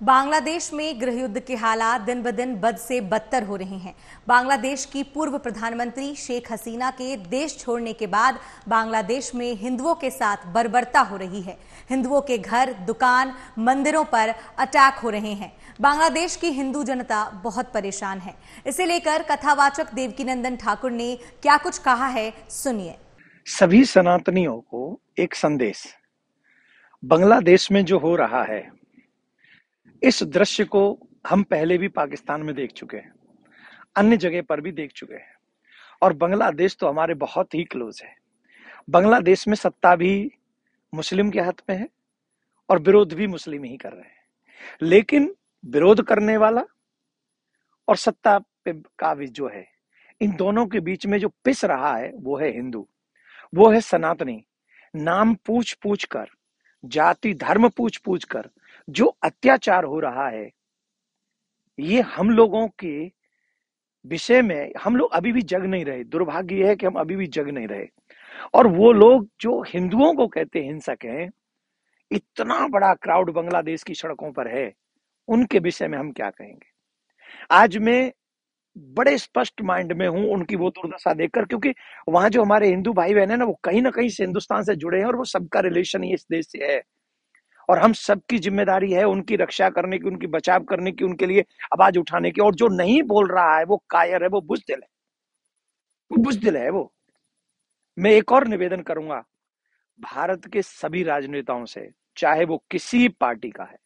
बांग्लादेश में गृह युद्ध के हालात दिन ब दिन बद से बदतर हो रहे हैं। बांग्लादेश की पूर्व प्रधानमंत्री शेख हसीना के देश छोड़ने के बाद बांग्लादेश में हिंदुओं के साथ बर्बरता हो रही है। हिंदुओं के घर, दुकान, मंदिरों पर अटैक हो रहे हैं। बांग्लादेश की हिंदू जनता बहुत परेशान है। इसे लेकर कथावाचक देवकीनंदन ठाकुर ने क्या कुछ कहा है, सुनिए। सभी सनातनियों को एक संदेश। बांग्लादेश में जो हो रहा है, इस दृश्य को हम पहले भी पाकिस्तान में देख चुके हैं, अन्य जगह पर भी देख चुके हैं। और बांग्लादेश तो हमारे बहुत ही क्लोज है। बांग्लादेश में सत्ता भी मुस्लिम के हाथ में है और विरोध भी मुस्लिम ही कर रहे हैं। लेकिन विरोध करने वाला और सत्ता पे काबिज जो है, इन दोनों के बीच में जो पिस रहा है वो है हिंदू, वो है सनातनी। नाम पूछ पूछ कर, जाति धर्म पूछ पूछ कर जो अत्याचार हो रहा है, ये हम लोगों के विषय में हम लोग अभी भी जग नहीं रहे। दुर्भाग्य यह है कि हम अभी भी जग नहीं रहे। और वो लोग जो हिंदुओं को कहते हिंसक हैं, इतना बड़ा क्राउड बांग्लादेश की सड़कों पर है, उनके विषय में हम क्या कहेंगे। आज मैं बड़े स्पष्ट माइंड में हूं उनकी वो दुर्दशा देखकर, क्योंकि वहां जो हमारे हिंदू भाई बहन है ना, वो कहीं ना कहीं से हिंदुस्तान से जुड़े हैं और वो सबका रिलेशन ही इस देश से है। और हम सबकी जिम्मेदारी है उनकी रक्षा करने की, उनकी बचाव करने की, उनके लिए आवाज उठाने की। और जो नहीं बोल रहा है वो कायर है, वो बुज़दिल है, वो बुज़दिल है वो। मैं एक और निवेदन करूंगा भारत के सभी राजनेताओं से, चाहे वो किसी पार्टी का है,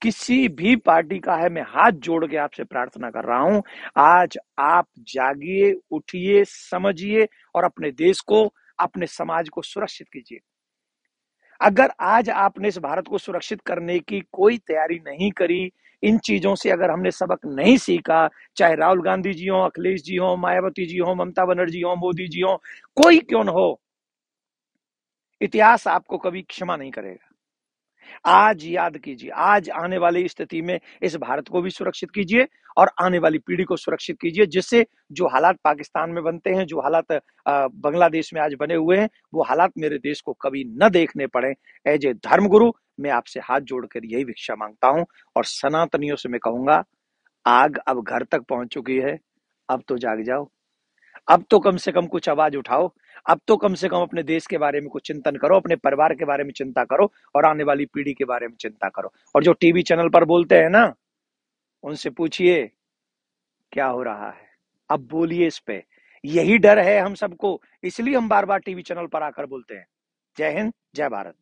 किसी भी पार्टी का है, मैं हाथ जोड़ के आपसे प्रार्थना कर रहा हूं, आज आप जागिए, उठिए, समझिए और अपने देश को, अपने समाज को सुरक्षित कीजिए। अगर आज आपने इस भारत को सुरक्षित करने की कोई तैयारी नहीं करी, इन चीजों से अगर हमने सबक नहीं सीखा, चाहे राहुल गांधी जी हो, अखिलेश जी हो, मायावती जी हो, ममता बनर्जी हो, मोदी जी हो, कोई क्यों न हो, इतिहास आपको कभी क्षमा नहीं करेगा। आज याद कीजिए, आज आने वाली स्थिति में इस भारत को भी सुरक्षित कीजिए और आने वाली पीढ़ी को सुरक्षित कीजिए, जिससे जो हालात पाकिस्तान में बनते हैं, जो हालात बांग्लादेश में आज बने हुए हैं, वो हालात मेरे देश को कभी न देखने पड़े। एज ए धर्मगुरु मैं आपसे हाथ जोड़कर यही भिक्षा मांगता हूं और सनातनियों से मैं कहूंगा, आग अब घर तक पहुंच चुकी है, अब तो जाग जाओ, अब तो कम से कम कुछ आवाज उठाओ, अब तो कम से कम अपने देश के बारे में कुछ चिंतन करो, अपने परिवार के बारे में चिंता करो और आने वाली पीढ़ी के बारे में चिंता करो। और जो टीवी चैनल पर बोलते हैं ना, उनसे पूछिए क्या हो रहा है, अब बोलिए इस पे। यही डर है हम सबको, इसलिए हम बार बार टीवी चैनल पर आकर बोलते हैं। जय हिंद, जय भारत।